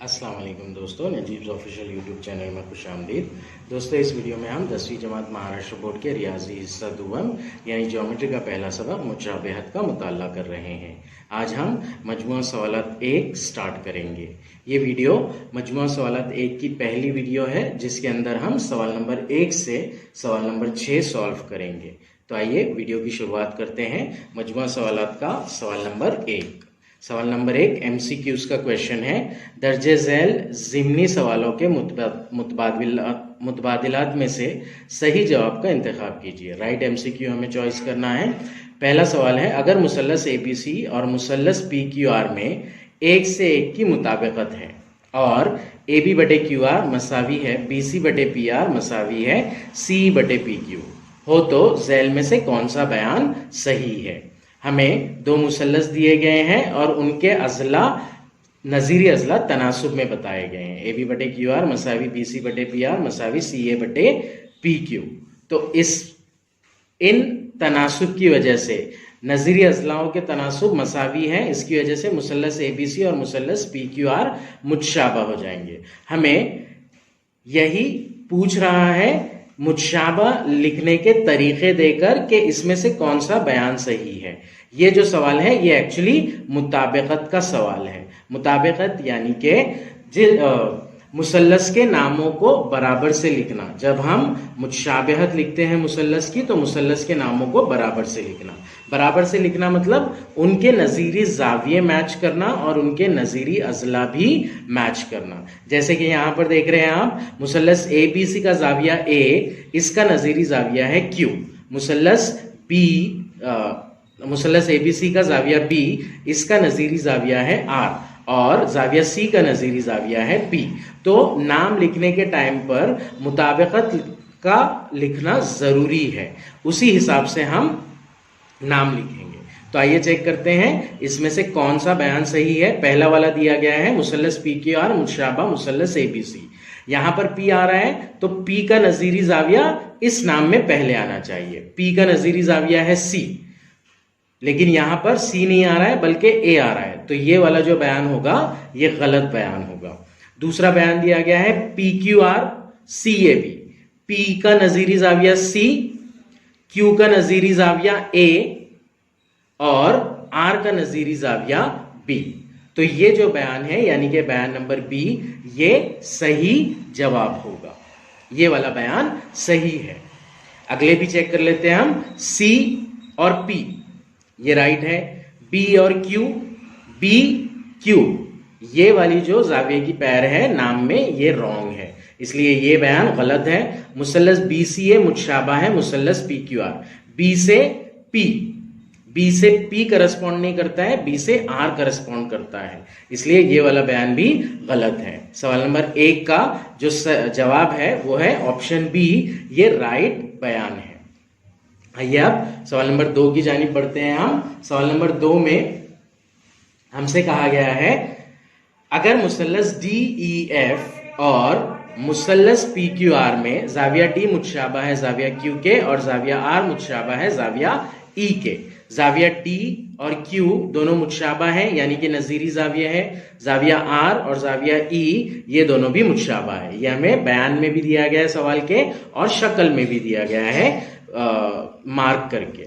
अस्सलाम वालेकुम दोस्तों, नजीब्स ऑफिशियल यूट्यूब चैनल में खुशामदीद। दोस्तों, इस वीडियो में हम 10वीं जमात महाराष्ट्र बोर्ड के रियाजी हिस्सा दुवम यानी ज्योमेट्री का पहला सबक मुशाबहत का मुताला कर रहे हैं। आज हम मजमुआ सवालात 1 स्टार्ट करेंगे। ये वीडियो मजमुआ सवालात 1 की पहली वीडियो है, जिसके अंदर हम सवाल नंबर 1 से सवाल नंबर 6 सॉल्व करेंगे। तो आइए वीडियो की शुरुआत करते हैं। मजमुआ सवालात का सवाल नंबर 1। सवाल नंबर 1 MCQs का क्वेश्चन है। दर्जे झैल ज़िमनी सवालों के मुतबादिलात में से सही जवाब का इंतखाब कीजिए। राइट MCQ हमें चॉइस करना है। पहला सवाल है, अगर मुसल्लस ABC और मुसल्लस PQR में 1 से 1 की मुताबिकत है और AB बटे QR मसावी है, BC बटे PR मसावी है CE बटे PQ हो, तो झैल में से कौन सा बयान सही है। हमें 2 मुसल्लस दिए गए हैं और उनके अजला नज़ीरी अजला तनासुब में बताए गए हैं। AB बटे QR मसावी BC बटे PR मसावी CA बटे PQ। तो इन तनासुब की वजह से नज़ीरी अजलाओं के तनासुब मसावी हैं, इसकी वजह से मुसल्लस ABC और मुसल्लस PQR मुतशाबा हो जाएंगे। हमें यही पूछ रहा है मुतशाबा लिखने के तरीके देकर कि इसमें से कौन सा बयान सही है। ये जो सवाल है ये एक्चुअली मुताबिकत का सवाल है। मुताबिकत यानी कि मुसल्लस के नामों को बराबर से लिखना। जब हम मुतशाबहत लिखते हैं मुसल्लस की, तो मुसल्लस के नामों को बराबर से लिखना। बराबर से लिखना मतलब उनके नज़ीरी जाविये मैच करना और उनके नज़ीरी अजला भी मैच करना। जैसे कि यहाँ पर देख रहे हैं आप, मुसल्लस ABC का जाविया A, इसका नज़ीरी जाविया है Q। मुसल्लस ABC का जाविया B, इसका नज़ीरी जाविया है R और जाविया C का नज़ीरी जाविया है P। तो नाम लिखने के टाइम पर मुताबिकत का लिखना ज़रूरी है, उसी हिसाब से हम नाम लिखेंगे। तो आइए चेक करते हैं इसमें से कौन सा बयान सही है। पहला वाला दिया गया है मुसल्लस PQR मुशाबा मुसल्लस ABC। यहाँ पर P आ रहा है तो P का नज़ीरी जाविया इस नाम में पहले आना चाहिए। P का नज़ीरी जाविया है C, लेकिन यहाँ पर C नहीं आ रहा है बल्कि A आ रहा है, तो ये वाला जो बयान होगा ये गलत बयान होगा। दूसरा बयान दिया गया है PQR CAB। P का नज़ीरी जाविया C, Q का नज़ीरी जाविया A और R का नज़ीरी जाविया B। तो ये जो बयान है यानी कि बयान नंबर B, ये सही जवाब होगा। ये वाला बयान सही है। अगले भी चेक कर लेते हैं हम। C और P ये राइट है, B और Q, B Q ये वाली जो जाविये की पैर है नाम में, ये रॉन्ग है, इसलिए ये बयान गलत है। मुसल्लस BCA मुतशाबा है मुसल्लस PQR। B से P करस्पॉन्ड नहीं करता है, B से R करस्पॉन्ड करता है, इसलिए ये वाला बयान भी गलत है। सवाल नंबर 1 का जो जवाब है वो है ऑप्शन B, ये राइट बयान है। आइए अब सवाल नंबर 2 की जानिब बढ़ते हैं हम। सवाल नंबर 2 में हमसे कहा गया है, अगर मुसल्लस DEF और मुसल्लस PQR में जाविया D मुतशाबा है जाविया Q के और जाविया R मुतशाबा है जाविया E के। जाविया D और Q दोनों मुतशाबा है यानी कि नज़ीरी जाविया है। जाविया R और जाविया E ये दोनों भी मुतशाबा है। ये हमें बयान में भी दिया गया है सवाल के और शक्ल में भी दिया गया है मार्क करके।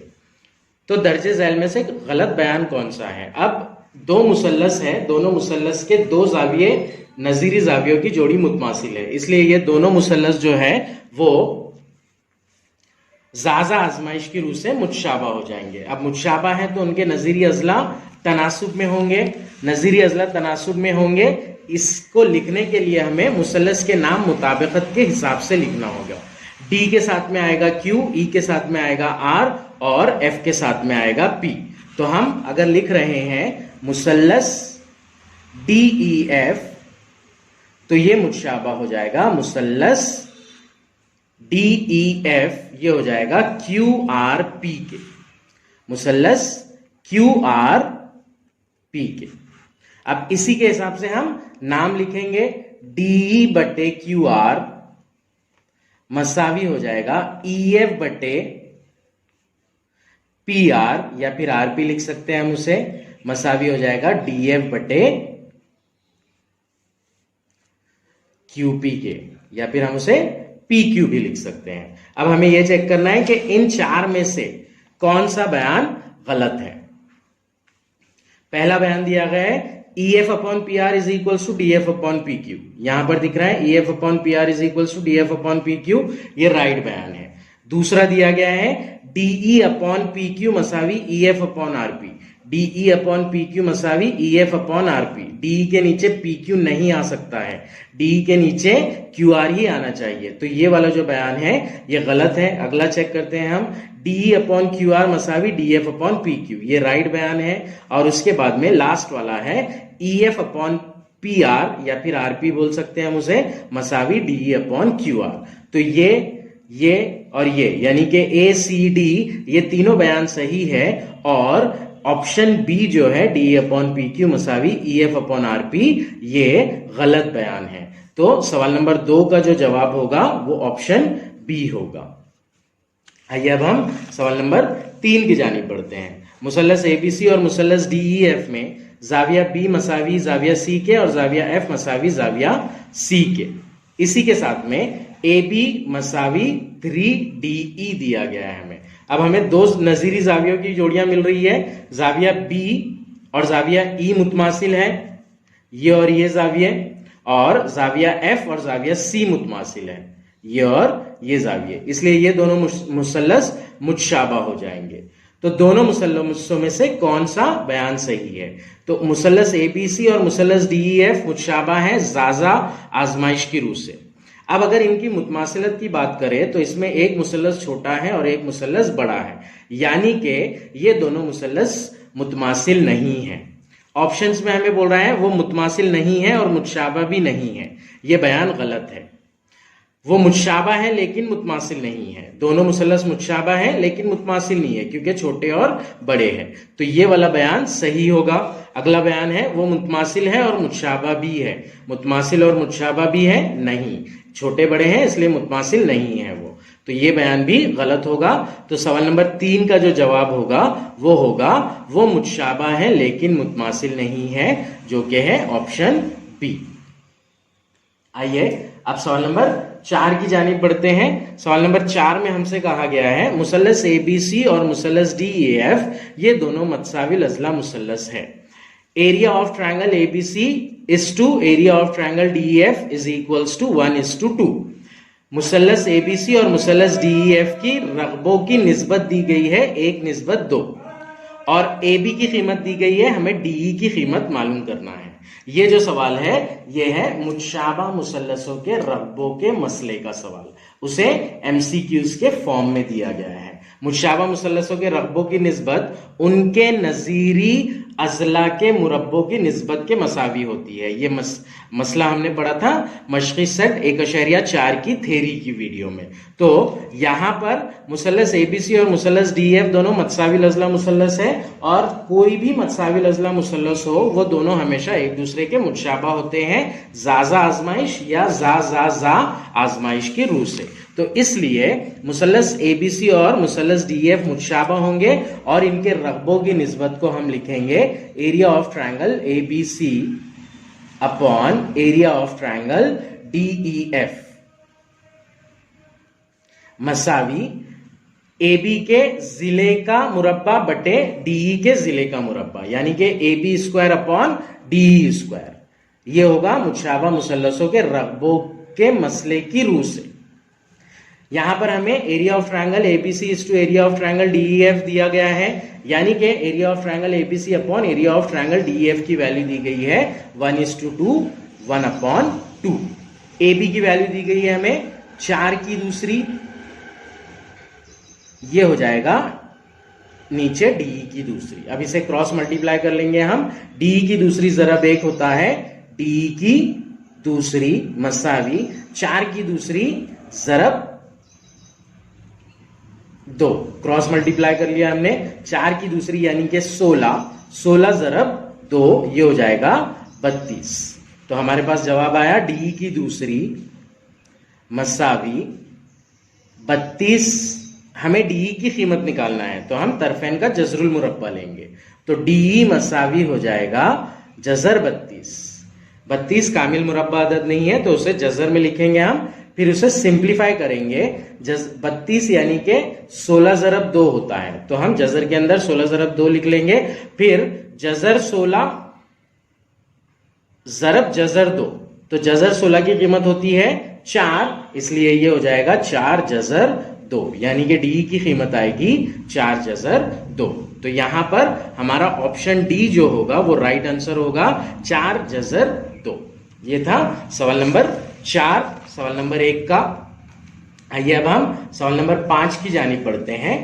तो दर्जे झैल में से गलत बयान कौन सा है। अब 2 मुसल्लस है, दोनों मुसल्लस के 2 जाविये नज़ीरी जावियों की जोड़ी मुतमासिल है, इसलिए ये दोनों मुसल्लस जो है वो ज़ाज़ा आजमाइश की रूह से मुतशाबा हो जाएंगे। अब मुतशाबा है तो उनके नज़ीरी अजला तनासुब में होंगे, नज़ीरी अजला तनासुब में होंगे। इसको लिखने के लिए हमें मुसल्लस के नाम मुताबिकत के हिसाब से लिखना होगा। D के साथ में आएगा Q, E के साथ में आएगा R और F के साथ में आएगा P। तो हम अगर लिख रहे हैं मुसल्लस DEF तो ये मुतशाबा हो जाएगा मुसल्लस DEF, ये हो जाएगा QRP के, मुसल्लस QRP के। अब इसी के हिसाब से हम नाम लिखेंगे DE बटे QR मसावी हो जाएगा EF बटे PR, या फिर RP लिख सकते हैं हम उसे, मसावी हो जाएगा DF बटे QP के, या फिर हम उसे PQ भी लिख सकते हैं। अब हमें यह चेक करना है कि इन चार में से कौन सा बयान गलत है। पहला बयान दिया गया है EF upon PR is equal to DF upon PQ, यहां पर दिख रहा है EF upon PR is equal to DF upon PQ, ये राइट बयान है। दूसरा दिया गया है DE अपॉन PQ मसावी EF upon RP, DE upon PQ मसावी EF अपॉन RP, DE के नीचे PQ नहीं आ सकता है, DE के नीचे QR ही आना चाहिए, तो ये वाला जो बयान है ये गलत है। अगला चेक करते हैं हम, DE upon QR मसावी DF upon PQ, ये राइट बयान है। और उसके बाद में लास्ट वाला है EF अपॉन PR, या फिर RP बोल सकते हैं हम उसे, मसावी DE अपॉन QR। तो ये और ये यानी कि ACD ये तीनों बयान सही है, और ऑप्शन बी जो है DE अपॉन PQ मसावी EF अपॉन RP ये गलत बयान है। तो सवाल नंबर 2 का जो जवाब होगा वो ऑप्शन बी होगा। आइए अब हम सवाल नंबर 3 की जानिब बढ़ते हैं। मुसल्लस ABC और मुसल्लस DEF में जाविया B मसावी जाविया C के और जाविया F मसावी जाविया C के, इसी के साथ में AB मसावी 3DE दिया गया है हमें। अब हमें दो नजीरी जावियों की जोड़ियां मिल रही है, जाविया B और जाविया E मुतमासिल है, ये और ये जाविये, और जाविया F और जाविया C मुतमासिल है, ये और ये जाविये, इसलिए ये दोनों मुसल्लस मुतशाबा हो जाएंगे। तो दोनों मुसल्लसों में से कौन सा बयान सही है? तो मुसल्लस ABC और मुसल्लस DEF मुतशाबा है जाजा आजमाइश की रूह से। अब अगर इनकी मुतमासिलत की बात करें तो इसमें एक मुसल्लस छोटा है और एक मुसल्लस बड़ा है, यानी कि ये दोनों मुसल्लस मुतमासिल नहीं है। ऑप्शंस में हमें बोल रहा है वो मुतमासिल नहीं है और मुतशाबा भी नहीं है, ये बयान गलत है। वो मुतशाबा है लेकिन मुतमासिल नहीं है, दोनों मुसल्लस मुतशाबा है लेकिन मुतमासिल नहीं है क्योंकि छोटे और बड़े हैं, तो ये वाला बयान सही होगा। अगला बयान है वो मुतमासिल है और मुतशाबा भी है, मुतमासिल और मुतशाबा भी है नहीं, छोटे बड़े हैं इसलिए मुतमासिल नहीं है वो, तो ये बयान भी गलत होगा। तो सवाल नंबर 3 का जो जवाब होगा वो मुतशाबा है लेकिन मुतमासिल नहीं है, जो कि है ऑप्शन बी। आइए अब सवाल नंबर 4 की जानिब बढ़ते हैं। सवाल नंबर 4 में हमसे कहा गया है मुसल्लस ABC और मुसल्लस DEF ये दोनों मतसाविल अजला मुसल्लस है। Area of triangle ABC is to area of triangle DEF is equals to 1:2। मुसल्लस ABC और मुसल्लस DEF की रकबों की निस्बत दी गई है 1:2, और AB की कीमत दी गई है, हमें DE की कीमत मालूम करना है। ये जो सवाल है ये है मुतशाबा मुसल्लसों के रकबों के मसले का सवाल, उसे MCQs के फॉर्म में दिया गया है। मुतशाबा मुसल्लसों के रकबों की निस्बत उनके नजीरी अजला के मुरब्बों की निस्बत के मसावी होती है। ये मसला हमने पढ़ा था मशक़ी सेट 1.4 की थेरी की वीडियो में। तो यहां पर मुसल्लस ABC और मुसल्लस DEF दोनों मतसाविल अजला मुसल्लस है, और कोई भी मतसाविल अजला मुसल्लस हो वो दोनों हमेशा एक दूसरे के मुतशाबा होते हैं जाजा आजमाइश या जा आजमाइश की रूह से। तो इसलिए मुसल्लस ABC और मुसल्लस DEF मुतशाबा होंगे, और इनके रकबों की निस्बत को हम लिखेंगे area of triangle ABC upon area of triangle DEF मसावी AB के जिले का मुरब्बा बटे DE के जिले का मुरब्बा, यानी कि AB square upon DE square, ये होगा मुतशाबा मुसल्लसों के रकबों के मसले की रूह से। यहां पर हमें area of triangle ABC is to area of triangle DEF दिया गया है, यानी कि area of triangle ABC upon area of triangle DEF की वैल्यू दी गई है 1:2 1/2। AB की वैल्यू दी गई है हमें 4 की दूसरी, ये हो जाएगा नीचे DE की दूसरी। अब इसे क्रॉस मल्टीप्लाई कर लेंगे हम, DE की दूसरी जरब 1 होता है DE की दूसरी मसावी 4 की दूसरी जरब 2, क्रॉस मल्टीप्लाई कर लिया हमने, 4 की दूसरी यानी कि 16 जरब 2, ये हो जाएगा 32। तो हमारे पास जवाब आया DE की दूसरी मसावी 32, हमें डीई की कीमत निकालना है तो हम तरफेन का जजरुल मुरब्बा लेंगे। तो डीई मसावी हो जाएगा जजर 32। 32 कामिल मुरब्बा अदद नहीं है तो उसे जजर में लिखेंगे हम, फिर उसे सिंप्लीफाई करेंगे। 32 यानी कि 16 ज़रब 2 होता है, तो हम जजर के अंदर 16 ज़रब 2 लिख लेंगे। फिर जजर 16 ज़रब जजर 2, तो जजर 16 की कीमत होती है 4, इसलिए ये हो जाएगा 4 जजर 2, यानी कि डी की कीमत आएगी 4 जजर 2। तो यहां पर हमारा ऑप्शन डी जो होगा वो राइट आंसर होगा 4 जजर 2। ये था सवाल नंबर 4। सवाल नंबर 1 का। आइए अब हम सवाल नंबर 5 की जानिब पढ़ते हैं।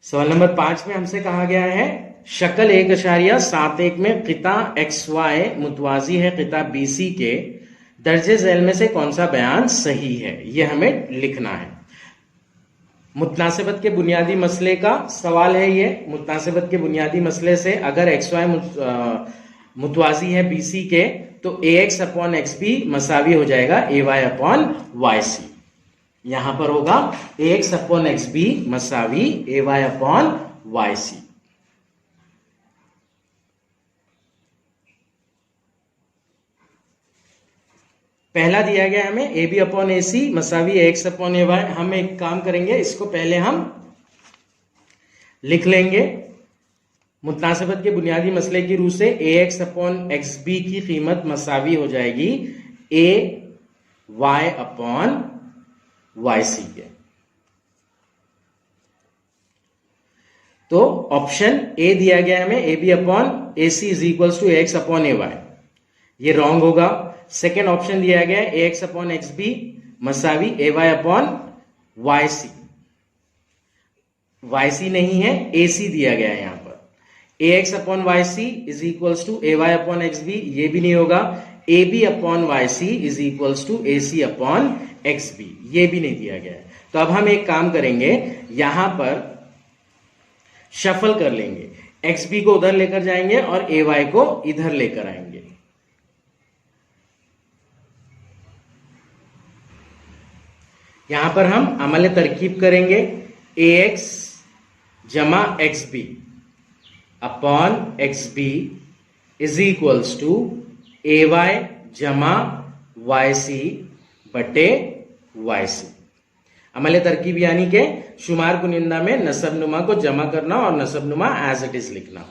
सवाल नंबर 5 में हमसे कहा गया है शक्ल 1.71 में किता XY मुतवाजी है किता BC के, दर्जे झैल में से कौन सा बयान सही है, यह हमें लिखना है। मुतनासिबत के बुनियादी मसले का सवाल है ये। मुतनासिबत के बुनियादी मसले से अगर XY मुतवाजी है BC के तो AX अपॉन XB मसावी हो जाएगा AY अपॉन YC। यहां पर होगा AX अपॉन XB मसावी AY अपॉन YC। पहला दिया गया हमें AB upon AC मसावी AX upon AY। हम एक काम करेंगे, इसको पहले हम लिख लेंगे। मुतनासिबत के बुनियादी मसले की रूह से AX अपॉन XB की कीमत मसावी हो जाएगी AY अपॉन YC के। तो ऑप्शन ए दिया गया है हमें AB upon AC is equals to AX upon AY, ये रॉन्ग होगा। सेकेंड ऑप्शन दिया गया है AX अपॉन XB मसावी AY अपॉन YC, YC नहीं है AC दिया गया है यहां पर। AX upon YC is equals to AY upon XB, ये भी नहीं होगा। AB upon YC is equals to AC upon XB, ये भी नहीं दिया गया है। तो अब हम एक काम करेंगे, यहां पर शफल कर लेंगे, XB को उधर लेकर जाएंगे और AY को इधर लेकर आएंगे। यहां पर हम अमल तरकीब करेंगे, AX जमा XB upon XB is equals to AY जमा YC बटे YC। अमल तरकीब यानी के शुमार कुनिंदा में नसब नुमा को जमा करना और नसब नुमा एज इट इज लिखना।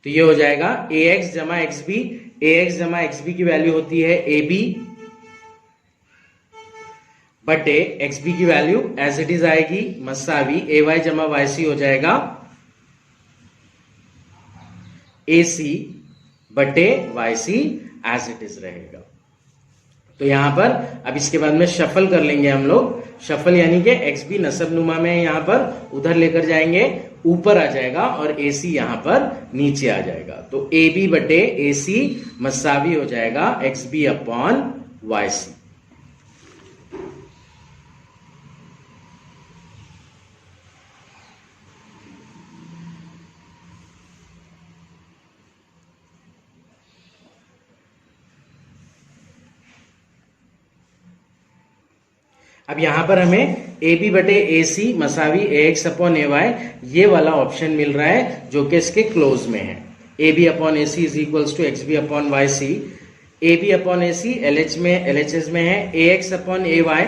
तो ये हो जाएगा AX जमा XB। AX जमा XB की वैल्यू होती है AB बटे XB की वैल्यू एज इट इज आएगी मसावी AY जमा YC हो जाएगा AC बटे YC एज इट इज रहेगा। तो यहां पर अब इसके बाद में शफल कर लेंगे हम लोग। शफल यानी कि XB नसब नुमा में यहां पर उधर लेकर जाएंगे, ऊपर आ जाएगा और AC यहां पर नीचे आ जाएगा। तो AB बटे AC मसावी हो जाएगा XB अपॉन YC। अब यहां पर हमें AB बटे AC मसावी AX अपॉन AY ये वाला ऑप्शन मिल रहा है जो कि इसके क्लोज में है। AB upon AC is equals to XB upon YC। AB upon AC LHS में है AX upon AY।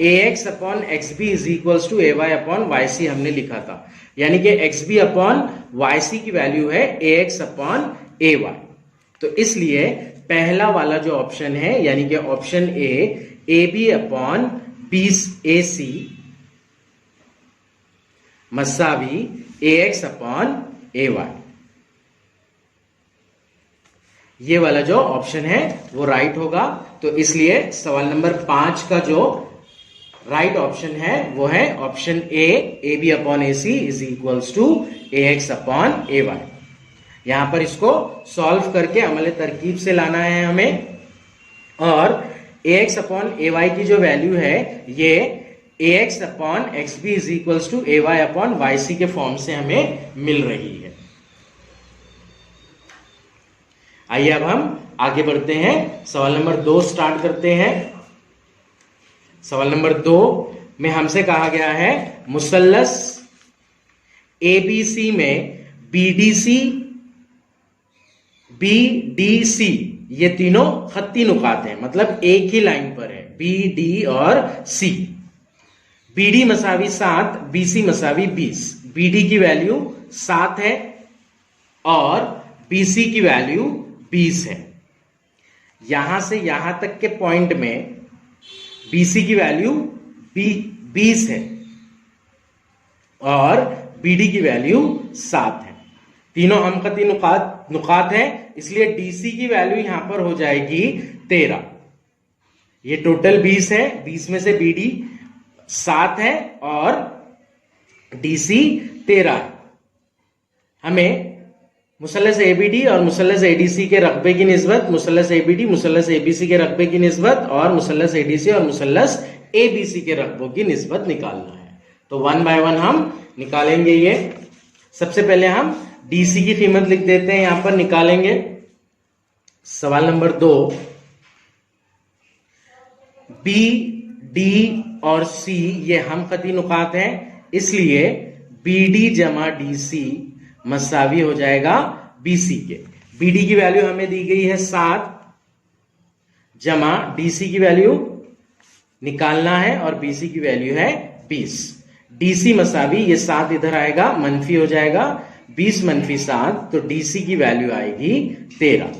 AX upon XB is equals to AY upon YC हमने लिखा था, यानी कि XB अपॉन YC की वैल्यू है AX अपॉन AY। तो इसलिए पहला वाला जो ऑप्शन है यानी कि option A AB upon AC मसावी AX upon AY, ये वाला जो ऑप्शन है वो राइट होगा। तो इसलिए सवाल नंबर 5 का जो राइट ऑप्शन है वो है option A AB upon AC is equals to AX upon AY। यहां पर इसको सॉल्व करके अमल तरकीब से लाना है हमें, और AX अपॉन AY की जो वैल्यू है ये AX upon XB is equals to AY upon YC के फॉर्म से हमें मिल रही है। आइए अब हम आगे बढ़ते हैं, सवाल नंबर 2 स्टार्ट करते हैं। सवाल नंबर 2 में हमसे कहा गया है मुसल्लस एबीसी में बीडीसी बीडीसी ये तीनों खत्ती नुकात हैं, मतलब एक ही लाइन पर है, बी डी और सी। बीडी मसावी 7, बीसी मसावी 20। बीडी की वैल्यू 7 है और बीसी की वैल्यू 20 है। यहां से यहां तक के पॉइंट में बीसी की वैल्यू 20 है और बीडी की वैल्यू 7 है। तीनों हमखती नुकात हैं, इसलिए डीसी की वैल्यू यहां पर हो जाएगी 13। ये टोटल 20 है, 20 में से बीडी 7 है और डीसी 13 है। हमें मुसल्लस एबीडी और मुसल्लस एडीसी के रकबे की निस्बत, मुसल्लस एबीडी मुसल्लस एबीसी के रकबे की निस्बत और मुसल्लस एडीसी और मुसल्लस एबीसी के रकबों की निस्बत निकालना है। तो 1 बाय 1 हम निकालेंगे। ये सबसे पहले हम डीसी की कीमत लिख देते हैं, यहां पर निकालेंगे। सवाल नंबर 2, बी डी और सी ये हमखती नुकात हैं, इसलिए बीडी जमा डीसी मसावी हो जाएगा बीसी के। बीडी की वैल्यू हमें दी गई है 7 जमा डीसी की वैल्यू निकालना है और बीसी की वैल्यू है 20। डीसी मसावी ये 7 इधर आएगा, मनफी हो जाएगा, 20 मनफी 7, तो डीसी की वैल्यू आएगी 13।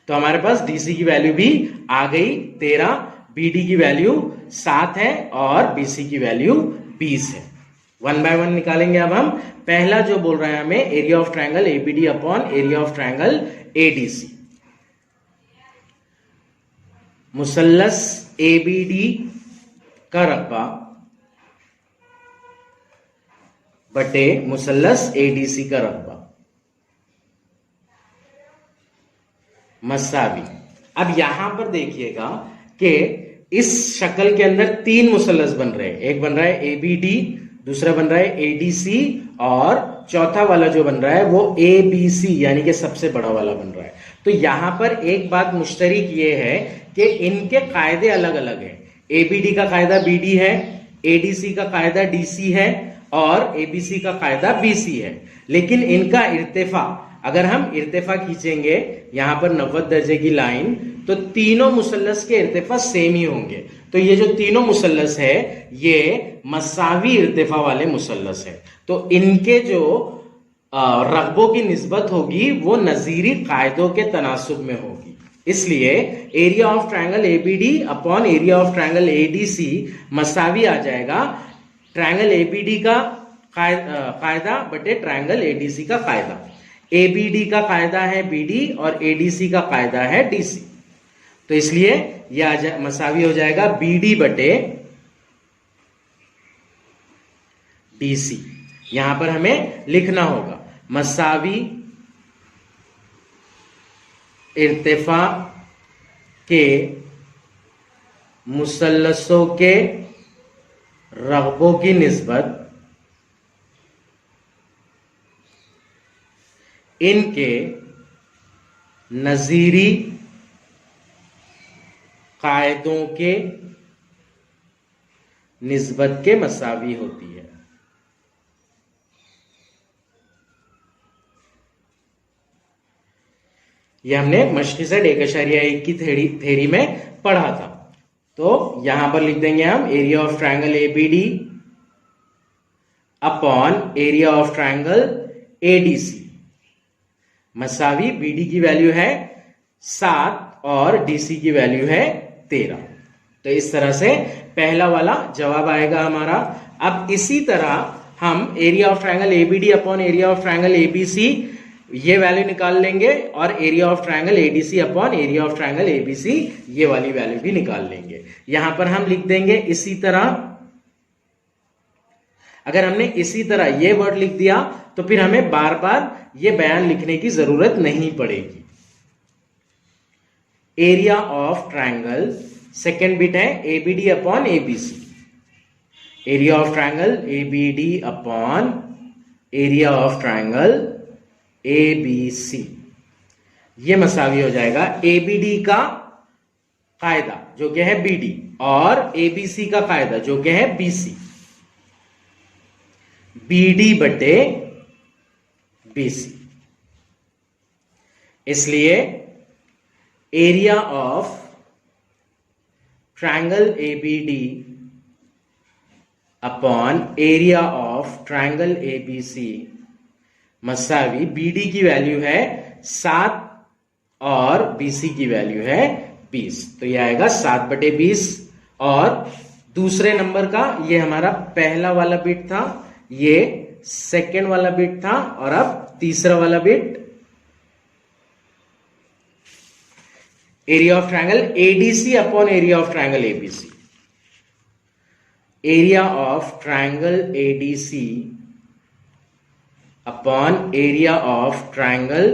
तो हमारे पास डीसी की वैल्यू भी आ गई 13, बीडी की वैल्यू 7 है और बीसी की वैल्यू 20 है। 1 बाय 1 निकालेंगे। अब हम पहला जो बोल रहे हैं हमें, area of triangle ABD upon area of triangle ADC. मुसल्लस एबीडी का रकबा बटे मुसल्लस एडीसी का रकबा मसावी। अब यहां पर देखिएगा कि इस शक्ल के अंदर 3 मुसल्लस बन रहे हैं। एक बन रहा है एबीडी, दूसरा बन रहा है एडीसी और चौथा वाला जो बन रहा है वो एबीसी यानी कि सबसे बड़ा वाला बन रहा है। तो यहां पर एक बात मुश्तरक ये है कि इनके कायदे अलग अलग हैं। एबीडी का कायदा बीडी है, एडीसी का कायदा डीसी है और एबीसी का कायदा बीसी है। लेकिन इनका इर्तिफा, अगर हम इर्तिफा खींचेंगे यहां पर 90 दर्जे की लाइन, तो तीनों मुसल्लस के इर्तिफा सेम ही होंगे। तो ये जो तीनों मुसल्लस है ये मसावी इर्तिफा वाले मुसल्लस है। तो इनके जो रकबों की निस्बत होगी वो नजीरी कायदों के तनासुब में होगी। इसलिए area of triangle ABD upon area of triangle ADC मसावी आ जाएगा ट्रायंगल एबीडी का कायदा बटे ट्रायंगल एडीसी का कायदा। एबीडी का कायदा है बीडी और एडीसी का कायदा है डीसी। तो इसलिए यह मसावी हो जाएगा बीडी बटे डीसी। यहां पर हमें लिखना होगा मसावी इर्तिफा के मुसल्लसों के रकबों की निस्बत इनके नजीरी कायदों के निस्बत के मसावी होती है। यह हमने मशक़िसद 1.1 की थ्योरी में पढ़ा था। तो यहां पर लिख देंगे हम area of triangle ABD upon area of triangle ADC मसावी बीडी की वैल्यू है 7 और डीसी की वैल्यू है 13। तो इस तरह से पहला वाला जवाब आएगा हमारा। अब इसी तरह हम area of triangle ABD upon area of triangle ABC ये वैल्यू निकाल लेंगे और area of triangle ADC upon area of triangle ABC ये वाली वैल्यू भी निकाल लेंगे। यहां पर हम लिख देंगे इसी तरह। अगर हमने इसी तरह ये वर्ड लिख दिया तो फिर हमें बार बार ये बयान लिखने की जरूरत नहीं पड़ेगी। Area of triangle, second bit है ABD upon ABC. Area of triangle ABD upon area of triangle ABC. ये मसावी हो जाएगा एबीडी का कायदा जो कि है बीडी और एबीसी का कायदा जो कि है बीसी, बीडी बटे बीसी। इसलिए area of triangle ABD upon area of triangle ABC मसावी बीडी की वैल्यू है 7 और बीसी की वैल्यू है 20, तो यह आएगा 7/20। और दूसरे नंबर का ये हमारा पहला वाला बिट था, ये सेकेंड वाला बिट था, और अब तीसरा वाला bit area of triangle ADC upon area of triangle ABC, area of triangle ADC upon area of triangle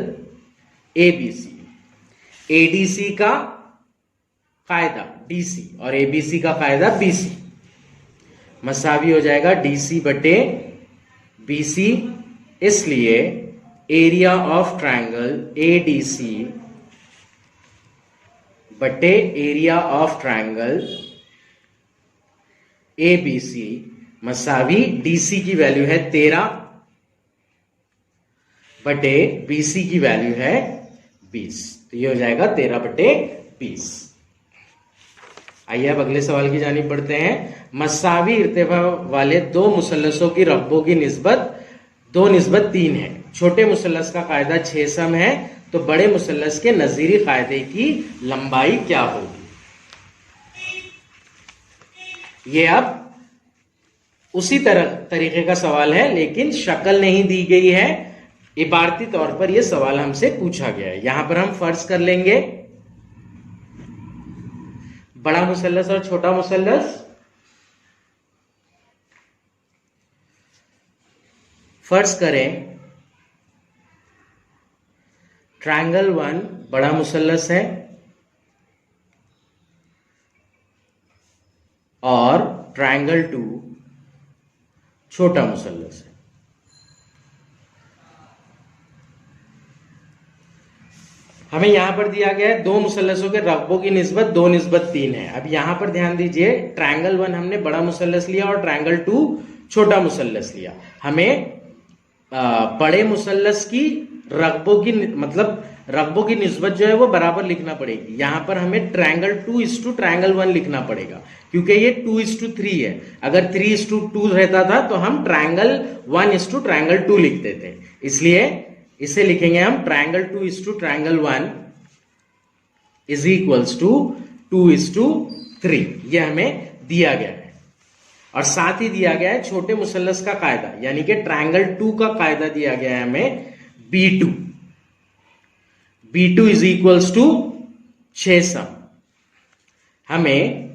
ABC. ADC का कायदा डीसी और एबीसी का कायदा बीसी, मसावी हो जाएगा डीसी बटे बीसी। इसलिए एरिया ऑफ ट्रायंगल एडीसी बटे एरिया ऑफ ट्रायंगल एबीसी मसावी डीसी की वैल्यू है 13 बटे बीसी की वैल्यू है 20, तो ये हो जाएगा 13/20। आइए अब अगले सवाल की जानिब बढ़ते हैं। मसावी इर्तिफा वाले दो मुसल्लसों की रकबों की निस्बत 2:3 है। छोटे मुसल्लस का कायदा 6 सम है, तो बड़े मुसल्लस के नजीरी कायदे की लंबाई क्या होगी? ये अब उसी तरीके का सवाल है, लेकिन शक्ल नहीं दी गई है, इबारती तौर पर यह सवाल हमसे पूछा गया है। यहां पर हम फर्ज कर लेंगे बड़ा मुसल्लस और छोटा मुसल्लस। फर्ज करें ट्रायंगल 1 बड़ा मुसल्लस है और ट्रायंगल 2 छोटा मुसल्लस है। हमें यहां पर दिया गया है दो मुसल्लसों के रकबों की निस्बत 2:3 है। अब यहां पर ध्यान दीजिए, ट्रायंगल 1 हमने बड़ा मुसल्लस लिया और ट्रायंगल 2 छोटा मुसल्लस लिया। हमें बड़े मुसल्लस की रकबों की मतलब रकबों की निस्बत जो है वो बराबर लिखना पड़ेगी। यहां पर हमें ट्रायंगल 2 ट्रायंगल 1 लिखना पड़ेगा, क्योंकि ये 2:3 है। अगर 3:2 रहता था तो हम ट्रायंगल 1 ट्रायंगल 2 लिखते थे। इसलिए इसे लिखेंगे हम triangle 2 triangle 1 is equals to 2:3। ये हमें दिया गया है। और साथ ही दिया गया है छोटे मुसल्लस का कायदा, यानी कि ट्रायंगल 2 का कायदा दिया गया है हमें B2 इज इक्वल्स टू 6 सम। हमें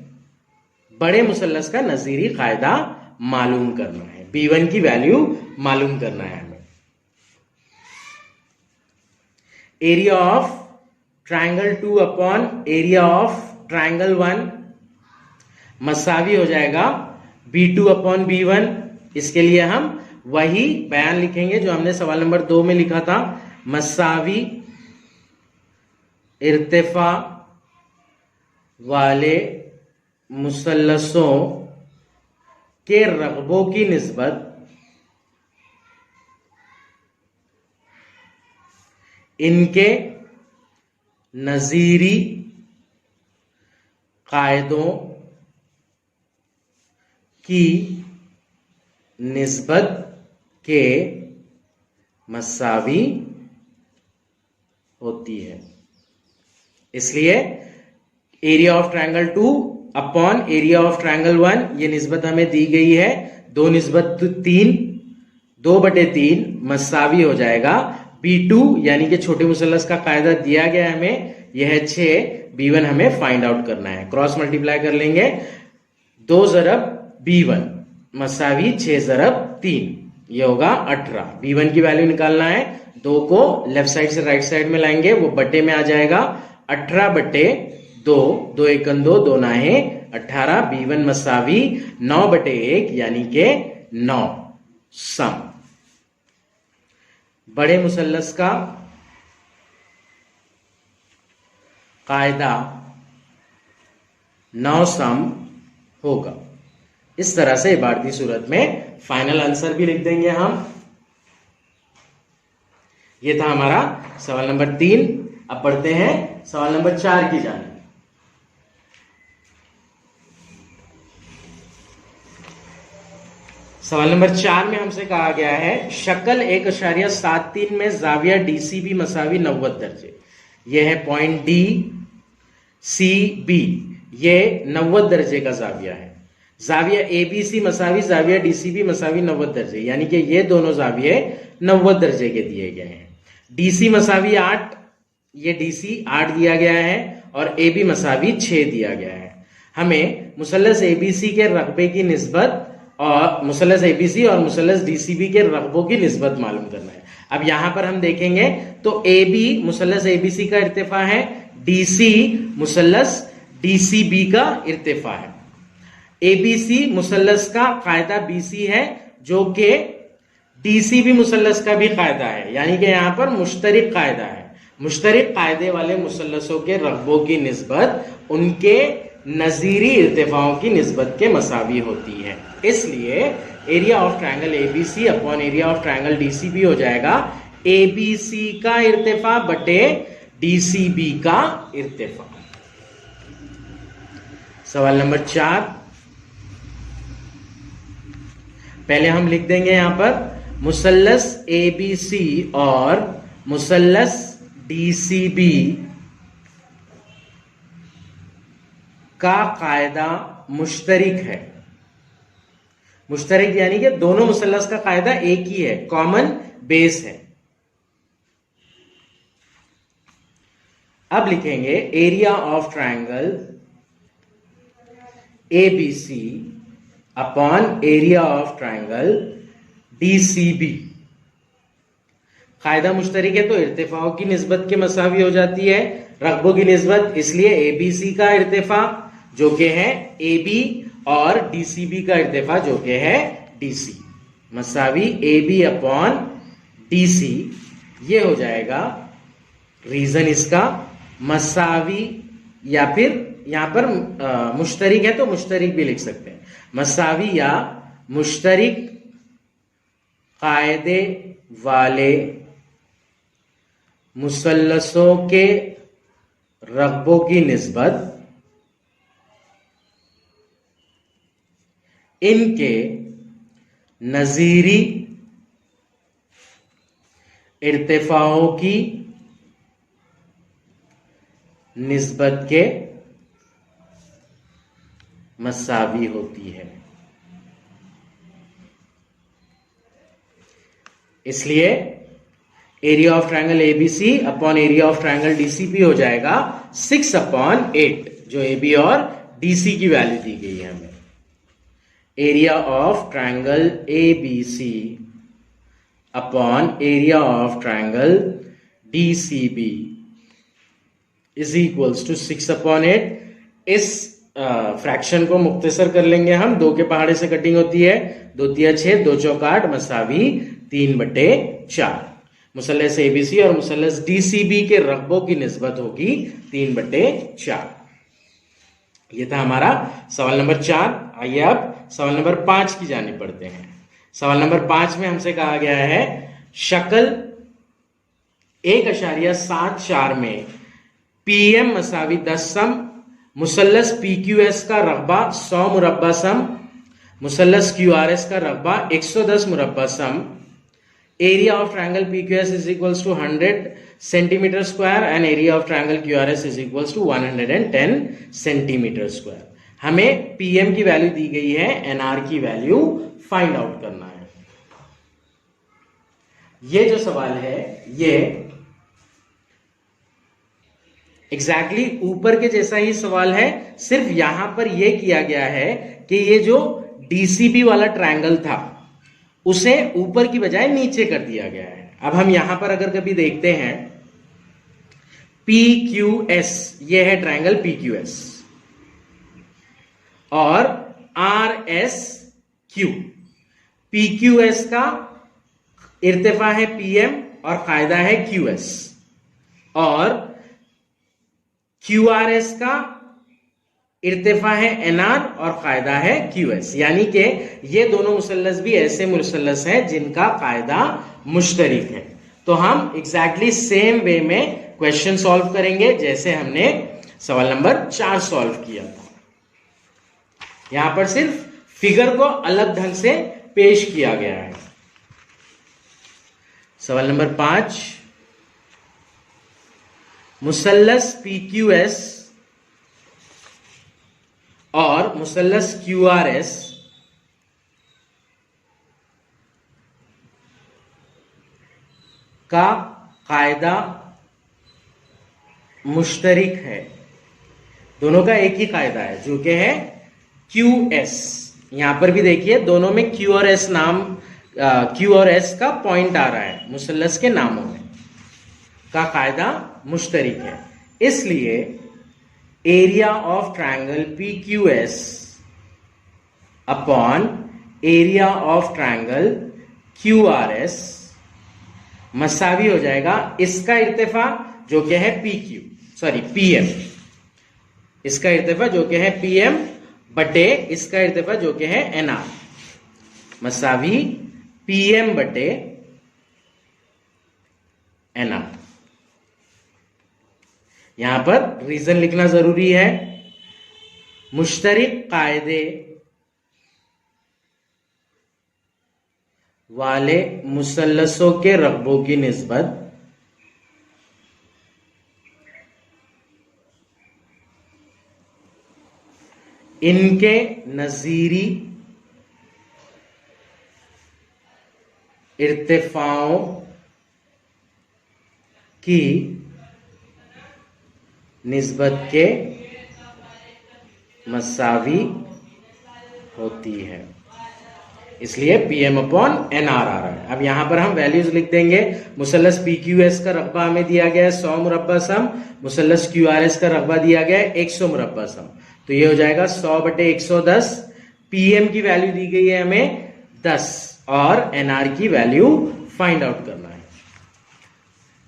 बड़े मुसल्लस का नजीरी कायदा मालूम करना है, B1 की वैल्यू मालूम करना है हमें। Area of triangle 2 upon area of triangle 1 मसावी हो जाएगा B2 अपॉन B1। इसके लिए हम वही बयान लिखेंगे जो हमने सवाल नंबर 2 में लिखा था, मसावी इर्तिफा वाले मुसल्लसों के रकबों की निस्बत इनके नजीरी कायदों की निस्बत के मसावी होती है। इसलिए area of triangle 2 upon area of triangle 1 ये निस्बत हमें दी गई है 2:3, 2/3 मसावी हो जाएगा B2, यानी कि छोटे मुसल्लस का कायदा दिया गया है हमें, यह है 6, B1 हमें फाइंड आउट करना है। क्रॉस मल्टीप्लाई कर लेंगे, 2 ज़रब B1 मसावी 6 ज़रब 3, ये होगा 18। B1 की वैल्यू निकालना है, 2 को लेफ्ट साइड से राइट साइड में लाएंगे, वो बटे में आ जाएगा 18/2, 2 1 2, 2 9 18। B1 मसावी 9/1 यानी के 9 सम। बड़े मुसल्लस का कायदा 9 सम होगा। इस तरह से इबारती सूरत में फाइनल आंसर भी लिख देंगे हम। ये था हमारा सवाल नंबर 3। अब पढ़ते हैं सवाल नंबर 4 की जानिब। सवाल नंबर 4 में हमसे कहा गया है शक्ल 1.73 में जाविया डीसीबी मसावी 90 दर्जे। यह है पॉइंट डी सी बी, ये 90 दर्जे का जाविया है। जाविया एबीसी मसावी जाविया डीसीबी मसावी 90 दर्जे, यानी कि ये दोनों जाविये 90 दर्जे के दिए गए हैं। डीसी मसावी 8, ये डीसी 8 दिया गया है और एबी मसावी 6 दिया गया है। हमें मुसल्लस एबीसी के रकबे की निस्बत और मुसल्लस एबीसी और मुसल्लस डीसीबी के रकबों की निस्बत मालूम करना है। अब यहां पर हम देखेंगे तो एबी मुसल्लस एबीसी का इर्तिफा है, डीसी मुसल्लस डीसीबी का इर्तिफा है। एबीसी मुसल्लस का कायदा बीसी है जो कि डीसीबी मुसल्लस का भी कायदा है, यानी कि यहां पर मुश्तरिक कायदा है। मुश्तरिक कायदे वाले मुसल्लसों के रकबों की निस्बत उनके नजीरी इर्तिफाओं की निस्बत के मसावी होती है। इसलिए area of triangle ABC upon area of triangle DCB हो जाएगा एबीसी का इर्तिफा बटे डीसीबी का इर्तिफा। सवाल नंबर 4 पहले हम लिख देंगे यहां पर मुसल्लस एबीसी और मुसल्लस डीसीबी का कायदा मुश्तरिक है। मुश्तरिक यानी कि दोनों मुसल्लस का कायदा एक ही है, कॉमन बेस है। अब लिखेंगे area of triangle ABC upon area of triangle DCB. कायदा मुश्तरिक है तो इर्तिफाओं की निस्बत के मसावी हो जाती है, रकबों की निस्बत, इसलिए एबीसी का इर्तिफा जो कि है एबी और डीसीबी का इर्तिफा जो कि है डीसी मसावी एबी अपॉन डीसी। ये हो जाएगा रीजन इसका मसावी, या फिर यहां पर मुश्तरिक है तो मुश्तरिक भी लिख सकते हैं, मसावी या मुश्तरिक कायदे वाले मुसल्लसों के रकबों की निस्बत इनके नजीरी इर्तिफाओं की निस्बत के मसावी होती है। इसलिए area of triangle ABC upon area of triangle DCB हो जाएगा 6/8, जो एबी और डीसी की वैल्यू दी गई है हमें। Area of triangle ABC upon area of triangle DCB is equals to 6/8। इस फ्रैक्शन को मुख्तसर कर लेंगे हम, 2 के पहाड़े से कटिंग होती है, 2 तिया 6, 2 चौका 8 मसावी 3/4। मुसल्लस एबीसी और मुसल्लस डीसीबी के रकबों की निस्बत होगी 3/4। ये था हमारा सवाल नंबर 4। आइए अब सवाल नंबर 5 की जानिब पढ़ते हैं। सवाल नंबर 5 में हमसे कहा गया है शक्ल 1.74 में पीएम मसावी 10 सम, मुसल्लस पीक्यूएस का रकबा 100 मुरब्बा सम, मुसल्लस क्यूआरएस का रकबा 110 मुरब्बा सम। Area of triangle PQS is equals to 100 centimeter square and area of triangle QRS is equals to 110 centimeter square। हमें PM की वैल्यू दी गई है, NR की वैल्यू फाइंड आउट करना है। ये जो सवाल है ये एग्जैक्टली ऊपर के जैसा ही सवाल है, सिर्फ यहां पर यह किया गया है कि ये जो DCB वाला ट्रायंगल था उसे ऊपर की बजाय नीचे कर दिया गया है। अब हम यहां पर अगर कभी देखते हैं PQS, ये है ट्रायंगल PQS और RSQ। PQS का इर्तिफा है PM और कायदा है QS, और QRS का इर्तिफा है NR और कायदा है QS, यानी कि ये दोनों मुसल्लस भी ऐसे मुसल्लस हैं जिनका कायदा मुश्तरिक है। तो हम एग्जैक्टली सेम वे में क्वेश्चन सॉल्व करेंगे जैसे हमने सवाल नंबर 4 सॉल्व किया था। यहां पर सिर्फ फिगर को अलग ढंग से पेश किया गया है। सवाल नंबर 5, मुसल्लस PQS और मुसल्लस QRS का कायदा मुश्तरिक है। दोनों का एक ही कायदा है जो कि है QS। यहां पर भी देखिए दोनों में Q और S नाम, Q और S का पॉइंट आ रहा है मुसल्लस के नामों में, का कायदा मुश्तरिक है। इसलिए area of triangle PQS upon area of triangle QRS मसावी हो जाएगा इसका इर्तिफा जो कि है PM, इसका इर्तिफा जो कि है PM बटे इसका इर्तिफा जो कि है NR, मसावी PM बटे NR। यहां पर रीजन लिखना जरूरी है। मुश्तरिक कायदे वाले मुसल्लसों के रकबों की निस्बत इनके नजीरी इर्तिफाओं की निस्बत के मसावी होती है, इसलिए PM अपॉन NR आ रहा है। अब यहां पर हम वैल्यूज लिख देंगे। मुसल्लस PQS का रकबा हमें दिया गया है 100 मुरब्बा सम, मुसल्लस QRS का रकबा दिया गया है 100 मुरब्बा सम, तो ये हो जाएगा 100 बटे 110। PM की वैल्यू दी गई है हमें 10 और NR की वैल्यू फाइंड आउट करना है।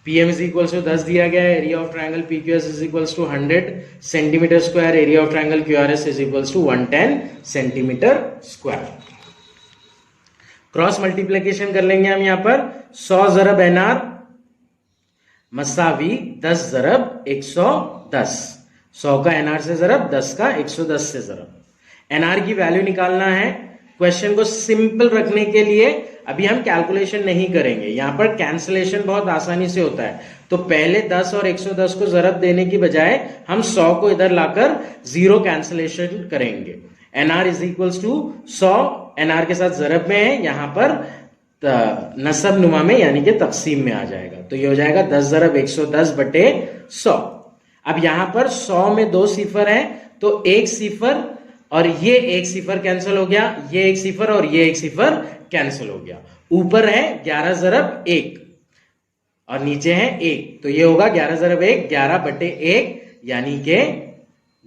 PM इज इक्वल टू 10 दिया गया है। Area of triangle PQS is equal to 100 centimetre square. Area of triangle QRS is equal to 110 centimetre square. Cross multiplication कर लेंगे हम यहां पर। 100 ज़रब NR मसावी 10 ज़रब 110। 100 का NR से ज़रब, 10 का 110 से ज़रब। NR की वैल्यू निकालना है। क्वेश्चन को सिंपल रखने के लिए अभी हम कैलकुलेशन नहीं करेंगे, यहां पर कैंसलेशन बहुत आसानी से होता है। तो पहले 10 और 110 को ज़रब देने की बजाय हम 100 को इधर लाकर जीरो कैंसलेशन करेंगे। NR is equals to 100 NR के साथ ज़रब में है, यहां पर नसब नुमा में यानी कि तकसीम में आ जाएगा। तो ये हो जाएगा 10 ज़रब 110 बटे 100। अब यहां पर 100 में 2 सिफर है तो 1 सिफर और ये 1 सिफर कैंसिल हो गया, ये 1 सिफर और ये 1 सिफर कैंसिल हो गया। ऊपर है 11 ज़रब 1 और नीचे है 1, तो ये होगा 11 ज़रब 1 11 बटे 1 यानी के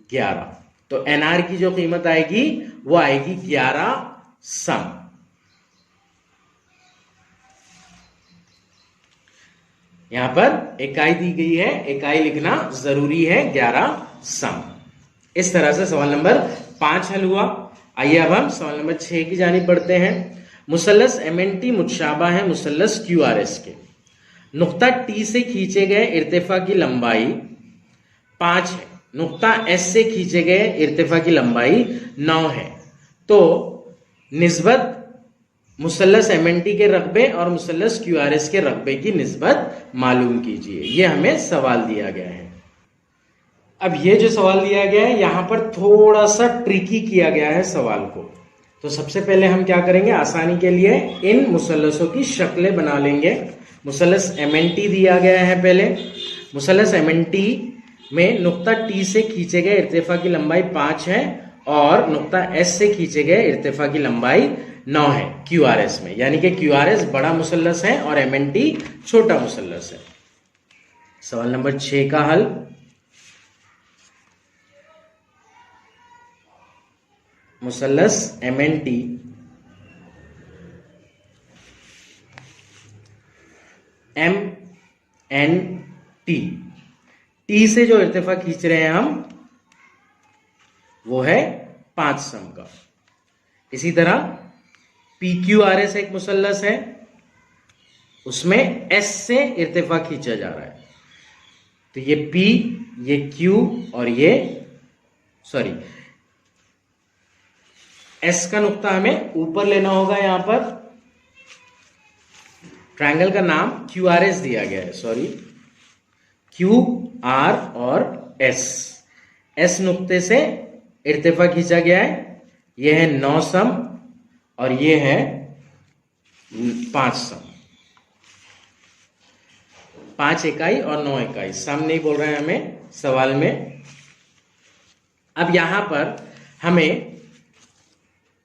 11। तो NR की जो कीमत आएगी वो आएगी 11 सम। यहां पर इकाई दी गई है, इकाई लिखना जरूरी है 11 सम। इस तरह से सवाल नंबर 5 हल हुआ। आइए अब हम सवाल नंबर 6 की जानिब बढ़ते हैं। मुसल्लस MNT मुतशाबा है मुसल्लस QRS के। नुक्ता T से खींचे गए इर्तिफा की लंबाई 5 है, नुक्ता S से खींचे गए इर्तिफा की लंबाई 9 है। तो निस्बत मुसल्लस MNT के रकबे और मुसल्लस QRS के रकबे की निस्बत मालूम कीजिए। यह हमें सवाल दिया गया है। अब ये जो सवाल दिया गया है यहां पर थोड़ा सा ट्रिकी किया गया है सवाल को। तो सबसे पहले हम क्या करेंगे, आसानी के लिए इन मुसल्लसों की शक्लें बना लेंगे। मुसल्लस MNT दिया गया है। पहले मुसल्लस MNT में नुक्ता T से खींचे गए इर्तिफा की लंबाई 5 है और नुक्ता S से खींचे गए इर्तिफा की लंबाई 9 है QRS में, यानी कि QRS बड़ा मुसल्लस है और MNT छोटा मुसल्लस है। सवाल नंबर 6 का हल। मुसल्लस MNT MNT टी से जो इर्तिफा खींच रहे हैं हम वो है 5 सम का। इसी तरह पी क्यू आर एस एक मुसल्लस है, उसमें एस से इर्तिफा खींचा जा रहा है। तो ये P, ये Q और ये S का नुक्ता हमें ऊपर लेना होगा। यहां पर ट्रायंगल का नाम QRS दिया गया है, QR और S नुक्ते से इर्तिफा खींचा गया है। यह है 9 सम और ये है 5 सम, 5 इकाई और 9 इकाई। सम नहीं बोल रहे हैं हमें सवाल में। अब यहां पर हमें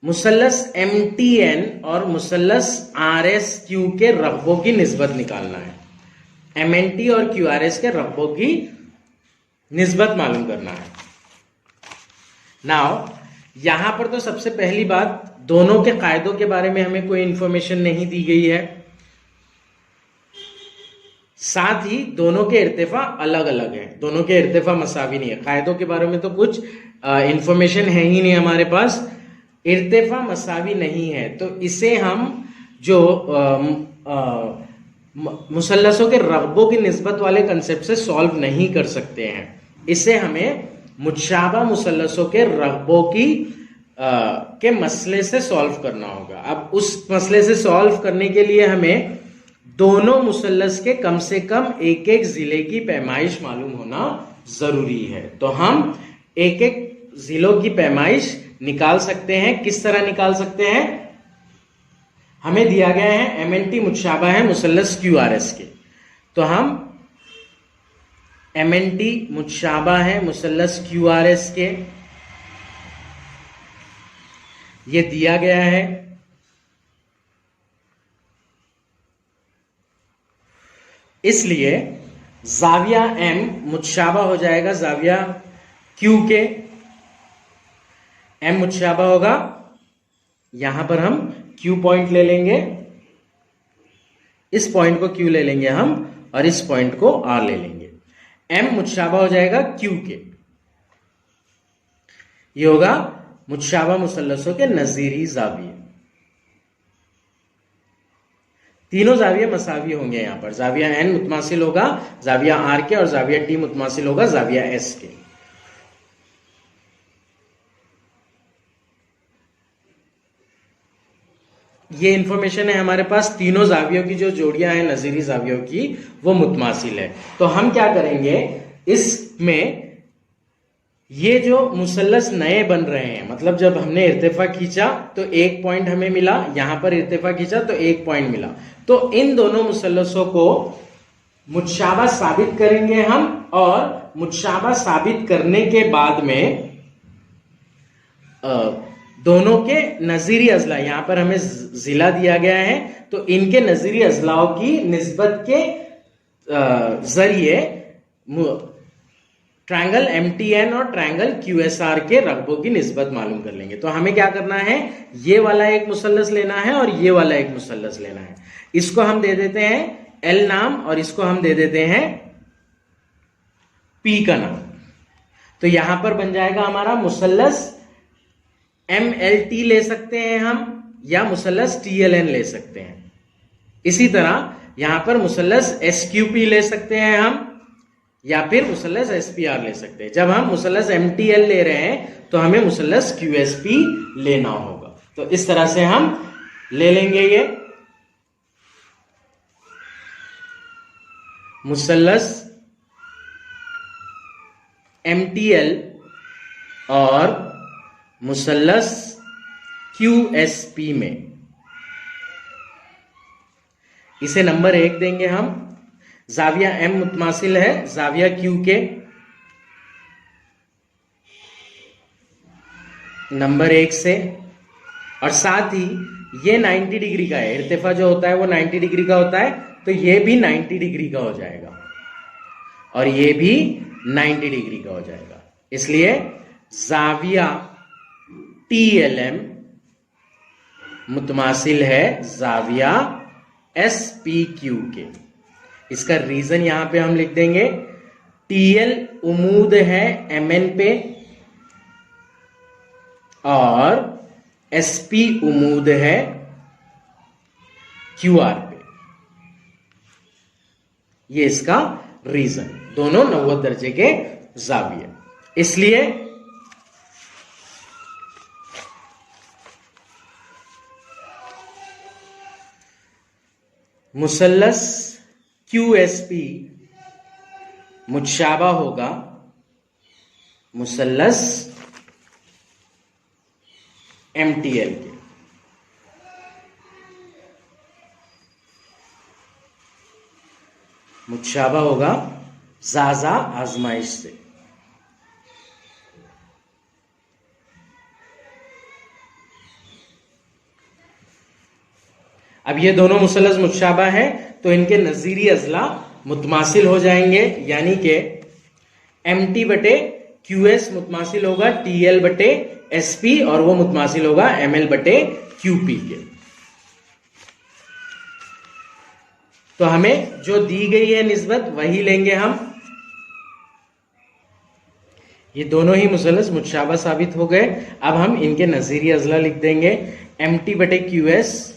मुसल्लस MTN और मुसल्लस RSQ के रकबों की निस्बत निकालना है। MNT और QRS के रकबों की निस्बत मालूम करना है। नाउ यहां पर तो सबसे पहली बात, दोनों के कायदों के बारे में हमें कोई इंफॉर्मेशन नहीं दी गई है, साथ ही दोनों के इर्तिफा अलग अलग है, दोनों के इर्तिफा मसावी नहीं है। कायदों के बारे में तो कुछ इंफॉर्मेशन है ही नहीं हमारे पास, इर्तिफा मसावी नहीं है। तो इसे हम जो मुसल्लसों के रकबों की निस्बत वाले कंसेप्ट से सॉल्व नहीं कर सकते हैं। इसे हमें मुतशाबा मुसल्लसों के रकबों की के मसले से सॉल्व करना होगा। अब उस मसले से सॉल्व करने के लिए हमें दोनों मुसल्लस के कम से कम एक एक जिले की पैमाइश मालूम होना जरूरी है। तो हम एक एक जिलों की पैमाइश निकाल सकते हैं। किस तरह निकाल सकते हैं? हमें दिया गया है MNT मुतशाबा है मुसल्लस QRS के, तो हम MNT मुतशाबा है मुसल्लस QRS के, ये दिया गया है। इसलिए जाविया M मुतशाबा हो जाएगा जाविया Q के, M मुतशाबा होगा, यहां पर हम Q पॉइंट ले लेंगे, इस पॉइंट को Q ले लेंगे हम और इस पॉइंट को R ले लेंगे। M मुतशाबा हो जाएगा Q के, ये होगा मुतशाबा मुसल्लसों के नजीरी जाविये। तीनों जाविये मसावी होंगे। यहां पर जाविया N मुतमासिल होगा जाविया R के और जाविया T मुतमासिल होगा जाविया S के। ये इंफॉर्मेशन है हमारे पास, तीनों जावियों की जो जोड़ियां हैं नजीरी जावियों की वो मुतमासिल है। तो हम क्या करेंगे, इसमें ये जो मुसल्लस नए बन रहे हैं, मतलब जब हमने इर्तिफा खींचा तो 1 पॉइंट हमें मिला, यहां पर इर्तिफा खींचा तो 1 पॉइंट मिला, तो इन दोनों मुसल्लसों को मुतशाबा साबित करेंगे हम, और मुतशाबा साबित करने के बाद में दोनों के नजीरी अजला, यहां पर हमें जिला दिया गया है, तो इनके नजीरी अजलाओं की निस्बत के जरिए ट्रायंगल MTN और ट्रायंगल QSR के रकबों की निस्बत मालूम कर लेंगे। तो हमें क्या करना है, ये वाला एक मुसल्लस लेना है और ये वाला एक मुसल्लस लेना है। इसको हम दे देते हैं L नाम और इसको हम दे देते हैं P का नाम। तो यहां पर बन जाएगा हमारा मुसल्लस MLT ले सकते हैं हम, या मुसल्लस TLN ले सकते हैं। इसी तरह यहां पर मुसल्लस SQP ले सकते हैं हम, या फिर मुसल्लस SPR ले सकते हैं। जब हम मुसल्लस MTL ले रहे हैं तो हमें मुसल्लस QSP लेना होगा। तो इस तरह से हम ले लेंगे ये मुसल्लस MTL और मुसल्लस QSP में इसे नंबर 1 देंगे हम। जाविया M मुतमासिल है जाविया Q के, नंबर 1 से, और साथ ही ये 90 डिग्री का है, इर्तिफा जो होता है वो 90 डिग्री का होता है, तो ये भी 90 डिग्री का हो जाएगा और ये भी 90 डिग्री का हो जाएगा। इसलिए जाविया TLM मुतमासिल है जाविया SPQ के। इसका रीजन यहां पे हम लिख देंगे, टीएल उम्मीद है एमएन पे और एसपी उम्मीद है क्यूआर पे। ये इसका रीजन, दोनों 90 दर्जे के जाविये। इसलिए मुसल्लस क्यूएसपी मुतशाबा होगा मुसल्लस एमटीएल के। मुतशाबा होगा ज़ाज़ा आजमाइश से। अब ये दोनों मुसल्लस मुतशाबा है तो इनके नजीरी अजला मुतमासिल हो जाएंगे, यानी कि एमटी बटे क्यूएस मुतमासिल होगा टीएल बटे एसपी और वो मुतमासिल होगा एमएल बटे क्यूपी के। तो हमें जो दी गई है निस्बत वही लेंगे हम। ये दोनों ही मुसल्लस मुतशाबा साबित हो गए। अब हम इनके नजीरी अजला लिख देंगे। एमटी बटे क्यूएस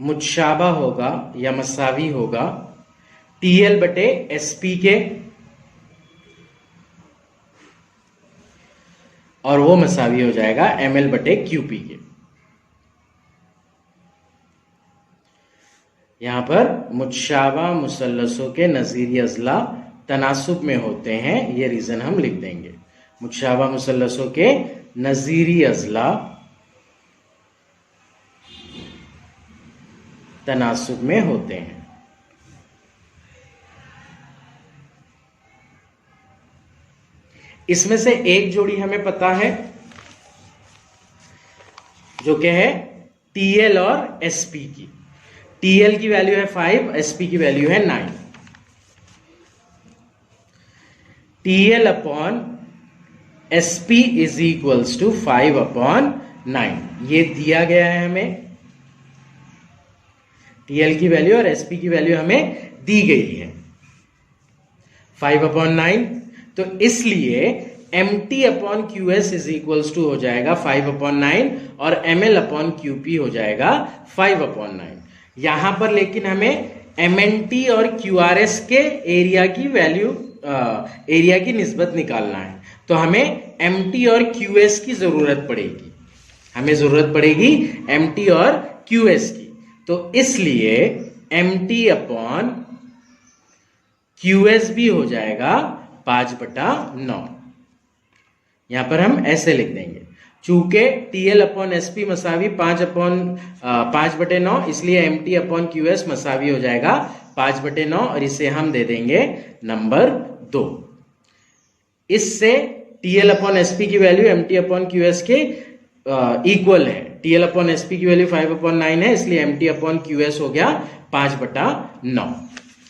मुतशाबा होगा या मसावी होगा टीएल बटे एसपी के और वो मसावी हो जाएगा एमएल बटे क्यूपी के। यहां पर मुतशाबा मुसल्लसों के नजीरी अजला तनासुब में होते हैं, ये रीजन हम लिख देंगे। मुतशाबा मुसल्लसों के नजीरी अजला तनासुब में होते हैं। इसमें से एक जोड़ी हमें पता है जो कि है टीएल और एसपी की। टीएल की वैल्यू है 5, एसपी की वैल्यू है 9। TL upon SP is equals to 5 upon 9, ये दिया गया है हमें। टीएल की वैल्यू और एसपी की वैल्यू हमें दी गई है 5 अपॉन 9। तो इसलिए MT upon QS is equals to हो जाएगा 5 अपॉन 9 और एमएल अपॉन क्यूपी हो जाएगा 5 अपॉन 9। यहां पर लेकिन हमें एमएनटी और क्यूआरएस के एरिया की वैल्यू एरिया की निस्बत निकालना है। तो हमें एमटी और क्यूएस की जरूरत पड़ेगी, हमें जरूरत पड़ेगी एमटी और क्यूएस की। तो इसलिए एमटी अपॉन क्यूएस भी हो जाएगा 5/9। यहां पर हम ऐसे लिख देंगे, चूंकि टीएल अपॉन एसपी मसावी 5/9, इसलिए एमटी अपॉन क्यूएस मसावी हो जाएगा 5/9 और इसे हम दे देंगे नंबर 2। इससे टीएल अपॉन एसपी की वैल्यू एमटी अपॉन क्यूएस के इक्वल है। टीएल अपॉन एसपी की वैल्यू 5 अपॉन 9 है, इसलिए एमटी अपॉन क्यूएस हो गया 5/9।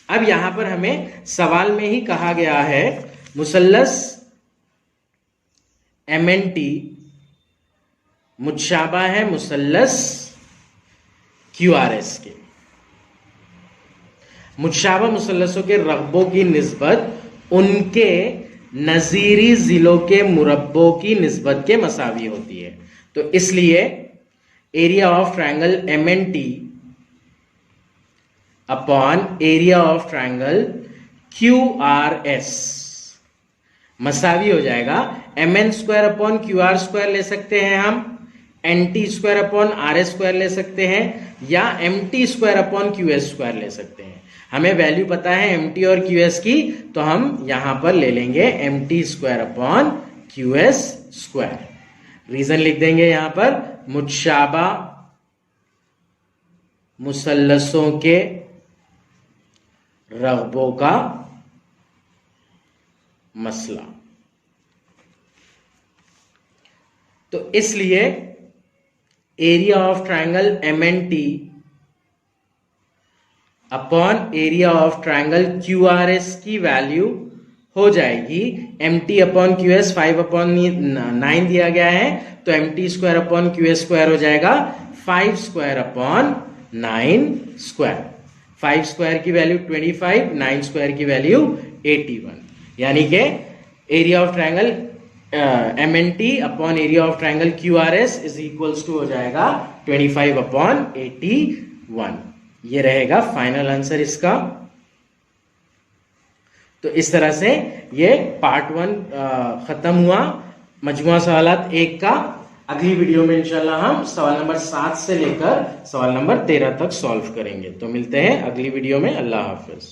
अब यहां पर हमें सवाल में ही कहा गया है मुसल्लस एमएनटी मुतशाबा है मुसल्लस क्यूआरएस के। मुतशाबा मुसल्लसों के रकबों की निस्बत उनके नजीरी जिलों के मुरब्बों की निस्बत के मसावी होती है। तो इसलिए area of triangle MNT upon area of triangle QRS मसावी हो जाएगा mn square upon QR square ले सकते हैं हम, nt square upon RS square ले सकते हैं, या mt square upon QS square ले सकते हैं। हमें वैल्यू पता है mt और QS की, तो हम यहां पर ले लेंगे mt square upon QS square. Reason लिख देंगे यहां पर मुतशाबा मुसल्लसों के रगबों का मसला। तो इसलिए area of triangle MNT upon area of triangle QRS की वैल्यू हो जाएगी MT अपॉन QS 5 अपॉन 9 दिया गया है, तो MT square upon QS square हो जाएगा 5 स्क्वायर अपॉन 9 स्क्वायर। 5 स्क्वायर की वैल्यू 25, 9 स्क्वायर की वैल्यू 81, यानी कि area of triangle MNT upon area of triangle QRS is equals to हो जाएगा 25 अपॉन 81। ये रहेगा फाइनल आंसर इसका। तो इस तरह से ये पार्ट 1 खत्म हुआ मजमुआ सवालात 1 का। अगली वीडियो में इंशाल्लाह हम सवाल नंबर 7 से लेकर सवाल नंबर 13 तक सॉल्व करेंगे। तो मिलते हैं अगली वीडियो में। अल्लाह हाफिज।